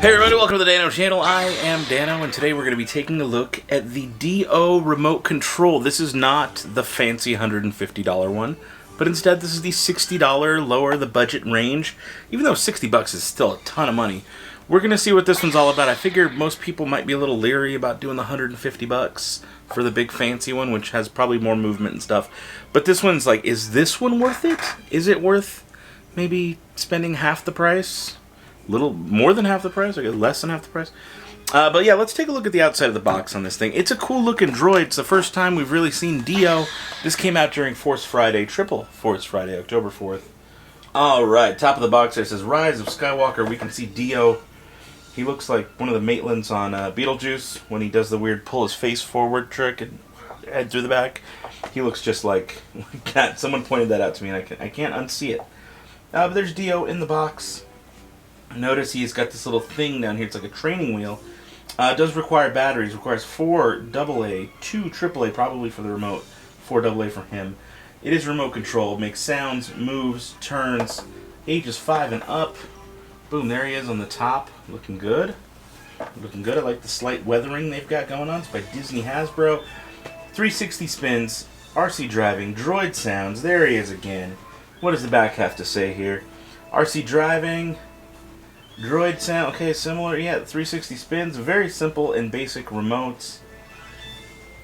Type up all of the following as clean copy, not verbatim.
Hey everybody, welcome to the Dano channel. I am Dano, and today we're going to be taking a look at the DO remote control. This is not the fancy $150 one, but instead this is the $60 lower the budget range. Even though 60 bucks is still a ton of money, we're going to see what this one's all about. I figure most people might be a little leery about doing the 150 bucks for the big fancy one, which has probably more movement and stuff. But this one's like, is this one worth it? Is it worth maybe spending half the price? Little more than half the price, or less than half the price. But yeah, let's take a look at the outside of the box on this thing. It's a cool looking droid. It's the first time we've really seen Dio. This came out during Force Friday, Triple Force Friday, October 4th. Alright, top of the box there says Rise of Skywalker. We can see Dio. He looks like one of the Maitlands on Beetlejuice when he does the weird pull his face forward trick and head through the back. He looks just like that. Someone pointed that out to me and I can't unsee it. But there's Dio in the box. Notice he's got this little thing down here. It's like a training wheel. It does require batteries. It requires 4 AA, 2 AAA, probably for the remote, 4 AA for him. It is remote control. Makes sounds, moves, turns. Ages 5 and up. Boom, there he is on the top. Looking good. Looking good. I like the slight weathering they've got going on. It's by Disney Hasbro. 360 spins. RC driving. Droid sounds. There he is again. What does the back have to say here? RC driving. Droid sound, okay, similar, yeah, 360 spins, very simple and basic remotes.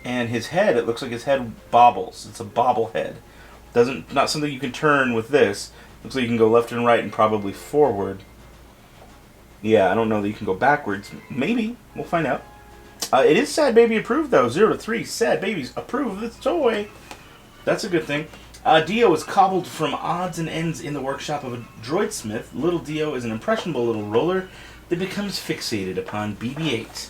And his head, it looks like his head bobbles. It's a bobble head. Not something you can turn with this. Looks like you can go left and right and probably forward. Yeah, I don't know that you can go backwards. Maybe, we'll find out. It is Sad Baby approved though, 0 to 3, Sad Babies approve this toy. That's a good thing. Dio is cobbled from odds and ends in the workshop of a droid smith. Little Dio is an impressionable little roller that becomes fixated upon BB-8.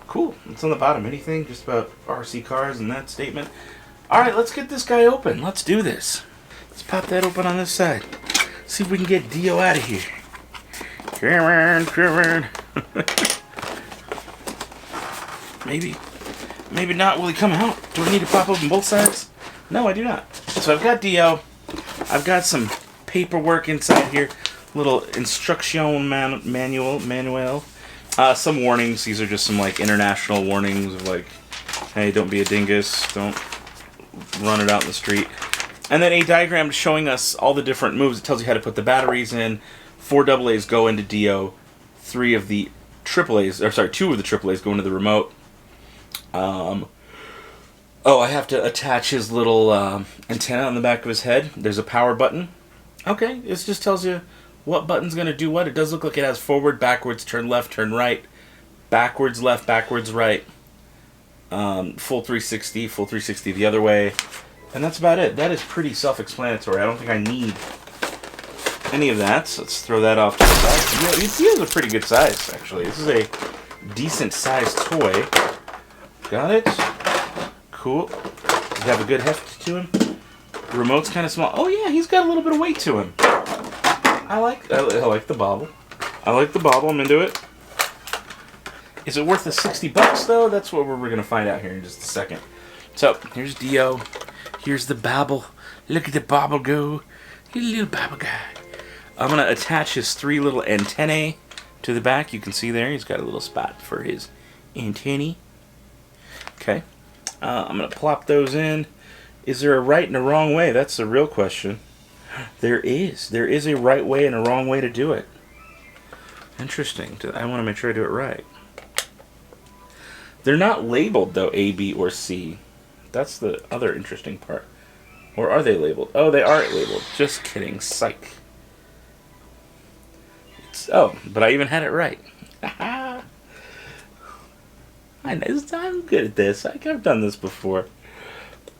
Cool. It's on the bottom. Anything just about RC cars and that statement. Alright, let's get this guy open. Let's do this. Let's pop that open on this side. See if we can get Dio out of here. Come on. Maybe not. Will he come out? Do I need to pop open both sides? No, I do not. So I've got Dio. I've got some paperwork inside here. Little instruction manual. Some warnings. These are just some like international warnings of like, hey, don't be a dingus. Don't run it out in the street. And then a diagram showing us all the different moves. It tells you how to put the batteries in. 4 AA's go into Dio. 2 of the AA's go into the remote. Oh, I have to attach his little antenna on the back of his head. There's a power button. Okay, this just tells you what button's going to do what. It does look like it has forward, backwards, turn left, turn right, backwards, left, backwards, right, full 360 the other way. And that's about it. That is pretty self-explanatory. I don't think I need any of that, so let's throw that off to the side. You see, it's a pretty good size, actually. This is a decent-sized toy. Got it? Cool. Does he have a good heft to him? The remote's kind of small. Oh yeah, he's got a little bit of weight to him. I like the bobble. I like the bobble. I'm into it. Is it worth the 60 bucks though? That's what we're going to find out here in just a second. So here's Dio. Here's the bobble. Look at the bobble go. He's a little bobble guy. I'm going to attach his 3 little antennae to the back. You can see there he's got a little spot for his antennae. Okay. I'm going to plop those in. Is there a right and a wrong way? That's the real question. There is. There is a right way and a wrong way to do it. Interesting. I want to make sure I do it right. They're not labeled, though, A, B, or C. That's the other interesting part. Or are they labeled? Oh, they are labeled. Just kidding. Psych. Oh, but I even had it right. I'm good at this. I've done this before.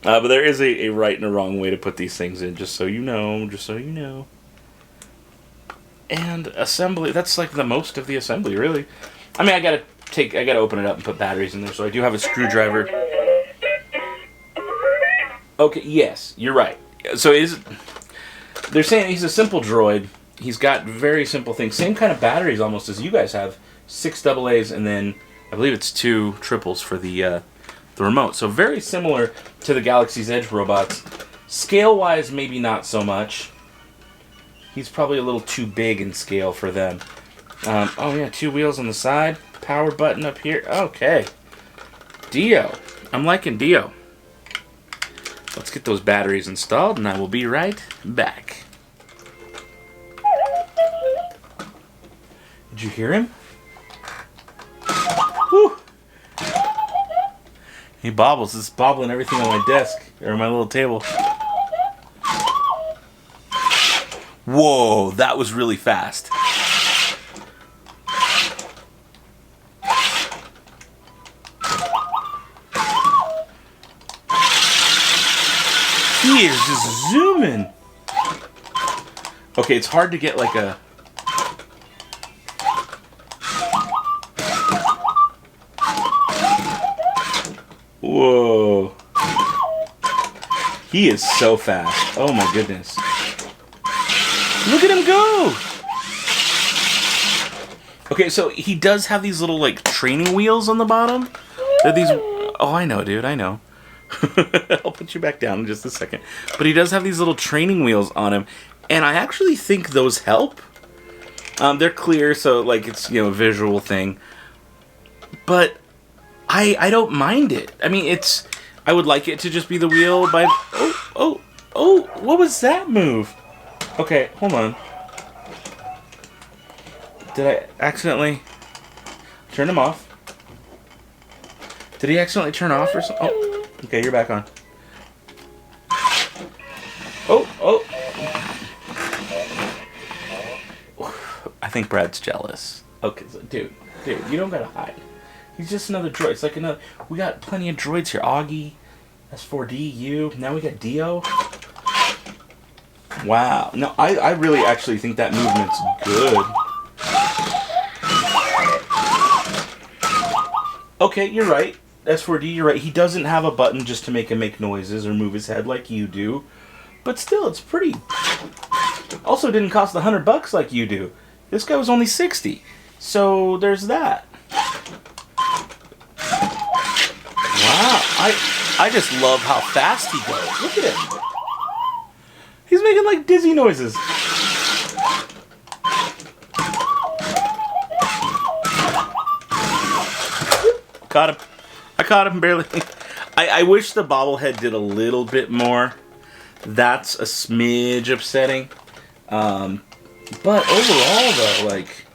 But there is a right and a wrong way to put these things in, just so you know. Just so you know. And assembly, that's like the most of the assembly, really. I mean, I gotta open it up and put batteries in there, so I do have a screwdriver. Okay, yes, you're right. So they're saying he's a simple droid. He's got very simple things. Same kind of batteries almost as you guys have. 6 AA's and then I believe it's 2 triples for the remote. So very similar to the Galaxy's Edge robots. Scale-wise, maybe not so much. He's probably a little too big in scale for them. Oh yeah, 2 wheels on the side. Power button up here. Okay. Dio. I'm liking Dio. Let's get those batteries installed and I will be right back. Did you hear him? Whew. He bobbles. It's bobbling everything on my desk or my little table. Whoa, that was really fast. He is just zooming. Okay, it's hard to get like a... Whoa. He is so fast. Oh my goodness. Look at him go! Okay, so he does have these little like training wheels on the bottom. They're these... Oh, I know, dude, I know. I'll put you back down in just a second. But he does have these little training wheels on him, and I actually think those help. They're clear, so like it's, you know, a visual thing. But I don't mind it. I mean, it's... I would like it to just be the wheel by... Oh, what was that move? Okay, hold on. Did I accidentally turn him off? Did he accidentally turn off or something? Oh, okay, you're back on. Oh. I think Brad's jealous. Okay, so, dude, you don't gotta hide. He's just another droid. It's like another... We got plenty of droids here. Augie, S4D, you. Now we got Dio. Wow. No, I really actually think that movement's good. Okay, you're right. S4D, you're right. He doesn't have a button just to make him make noises or move his head like you do. But still, it's pretty... Also didn't cost $100 like you do. This guy was only 60. So there's that. Wow. I just love how fast he goes. Look at him. He's making like dizzy noises. Caught him. I caught him barely. I wish the bobblehead did a little bit more. That's a smidge upsetting. But overall, though, like...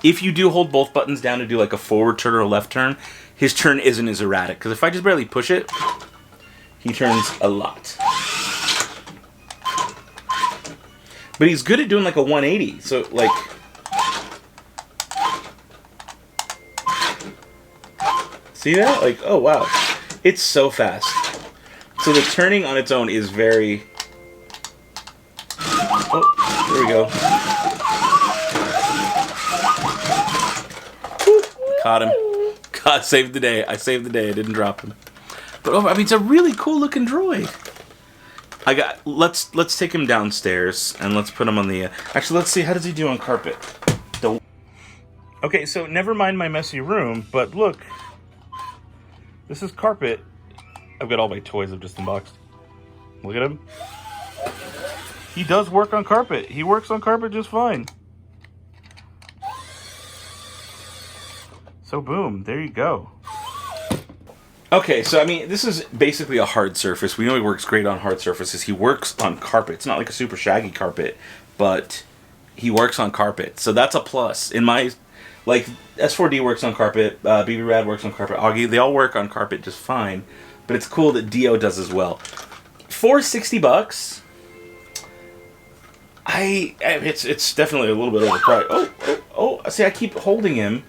If you do hold both buttons down to do like a forward turn or a left turn, his turn isn't as erratic. Because if I just barely push it, he turns a lot. But he's good at doing like a 180. So, like... See that? Like, oh wow. It's so fast. So the turning on its own is very... Oh, there we go. Woo. Caught him. God, saved the day. I saved the day. I didn't drop him. But I mean, it's a really cool looking droid. Let's take him downstairs and let's put him on the... Actually, let's see. How does he do on carpet? Okay, so never mind my messy room, but look. This is carpet. I've got all my toys I've just unboxed. Look at him. He does work on carpet. He works on carpet just fine. So boom, there you go. Okay, so I mean, this is basically a hard surface. We know he works great on hard surfaces. He works on carpet. It's not like a super shaggy carpet, but he works on carpet. So that's a plus. In my... Like, S4D works on carpet, BB Rad works on carpet, Augie, they all work on carpet just fine. But it's cool that Dio does as well. For $60, it's definitely a little bit overpriced. Oh, see, I keep holding him,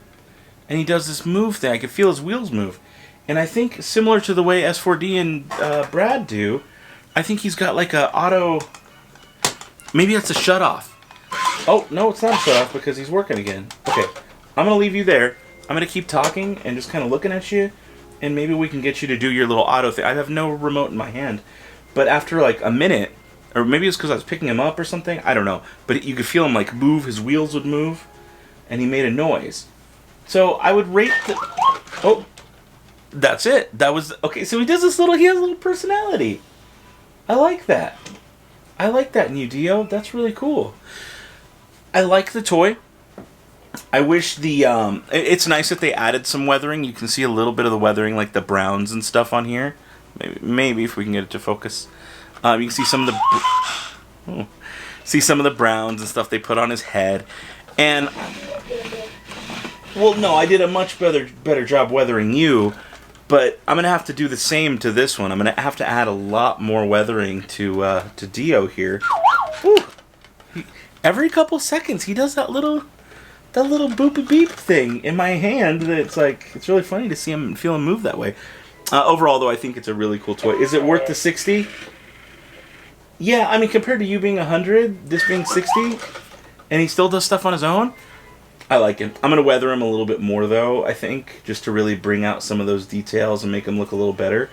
and he does this move thing. I can feel his wheels move. And I think, similar to the way S4D and Brad do, I think he's got like a auto... Maybe that's a shut-off. Oh, no, it's not a shut-off because he's working again. Okay. I'm going to leave you there. I'm going to keep talking and just kind of looking at you, and maybe we can get you to do your little auto thing. I have no remote in my hand, but after like a minute, or maybe it's because I was picking him up or something, I don't know, but you could feel him like move, his wheels would move, and he made a noise. So I would rate the... Oh, that's it. That was... Okay, so he does this little... He has a little personality. I like that. I like that in you, Dio. That's really cool. I like the toy. I wish the, it's nice that they added some weathering. You can see a little bit of the weathering, like the browns and stuff on here. Maybe if we can get it to focus. You can see some of the browns and stuff they put on his head. And, well, no, I did a much better job weathering you, but I'm going to have to do the same to this one. I'm going to have to add a lot more weathering to Dio here. Whew. Every couple seconds, he does that little boop beep thing in my hand. It's like, it's really funny to see him, feel him move that way. Overall, though, I think it's a really cool toy. Is it worth the $60? Yeah, I mean, compared to you being 100, this being 60, and he still does stuff on his own, I like him. I'm going to weather him a little bit more, though, I think, just to really bring out some of those details and make him look a little better.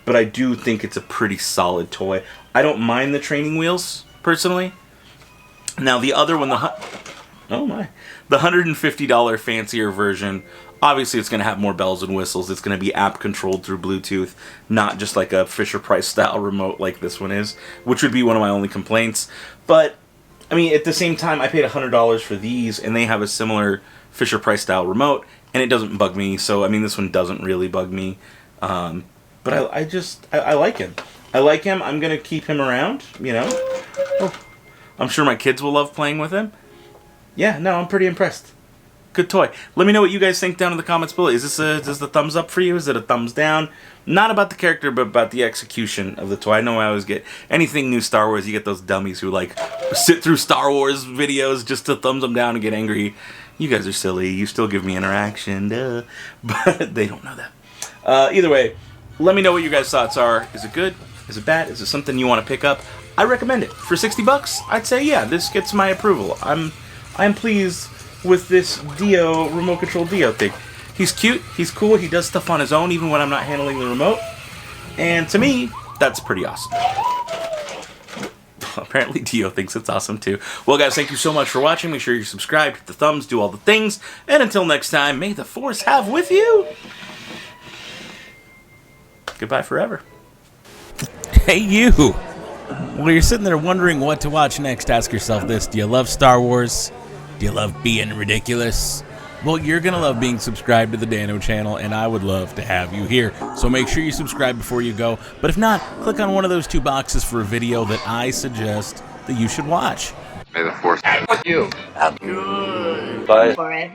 But I do think it's a pretty solid toy. I don't mind the training wheels, personally. Now, the other one, the $150 fancier version, obviously it's going to have more bells and whistles. It's going to be app controlled through Bluetooth, not just like a Fisher-Price style remote like this one is, which would be one of my only complaints. But, I mean, at the same time, I paid $100 for these, and they have a similar Fisher-Price style remote, and it doesn't bug me. So, I mean, this one doesn't really bug me. But I like him. I like him. I'm going to keep him around, you know. Oh, I'm sure my kids will love playing with him. Yeah, no, I'm pretty impressed. Good toy. Let me know what you guys think down in the comments below. Is this a thumbs up for you? Is it a thumbs down? Not about the character, but about the execution of the toy. I know I always get anything new Star Wars. You get those dummies who like sit through Star Wars videos just to thumbs them down and get angry. You guys are silly. You still give me interaction, duh. But they don't know that. Either way, let me know what your guys' thoughts are. Is it good? Is it bad? Is it something you want to pick up? I recommend it. For $60, I'd say yeah, this gets my approval. I'm pleased with this Dio, remote control Dio thing. He's cute, he's cool, he does stuff on his own even when I'm not handling the remote. And to me, that's pretty awesome. Apparently Dio thinks it's awesome too. Well guys, thank you so much for watching. Make sure you're subscribed, hit the thumbs, do all the things. And until next time, may the Force have with you. Goodbye forever. Hey you! While you're sitting there wondering what to watch next, ask yourself this. Do you love Star Wars? Do you love being ridiculous? Well, you're going to love being subscribed to the Dano channel, and I would love to have you here. So make sure you subscribe before you go. But if not, click on one of those two boxes for a video that I suggest that you should watch. May the Force be with you. Have good. Bye.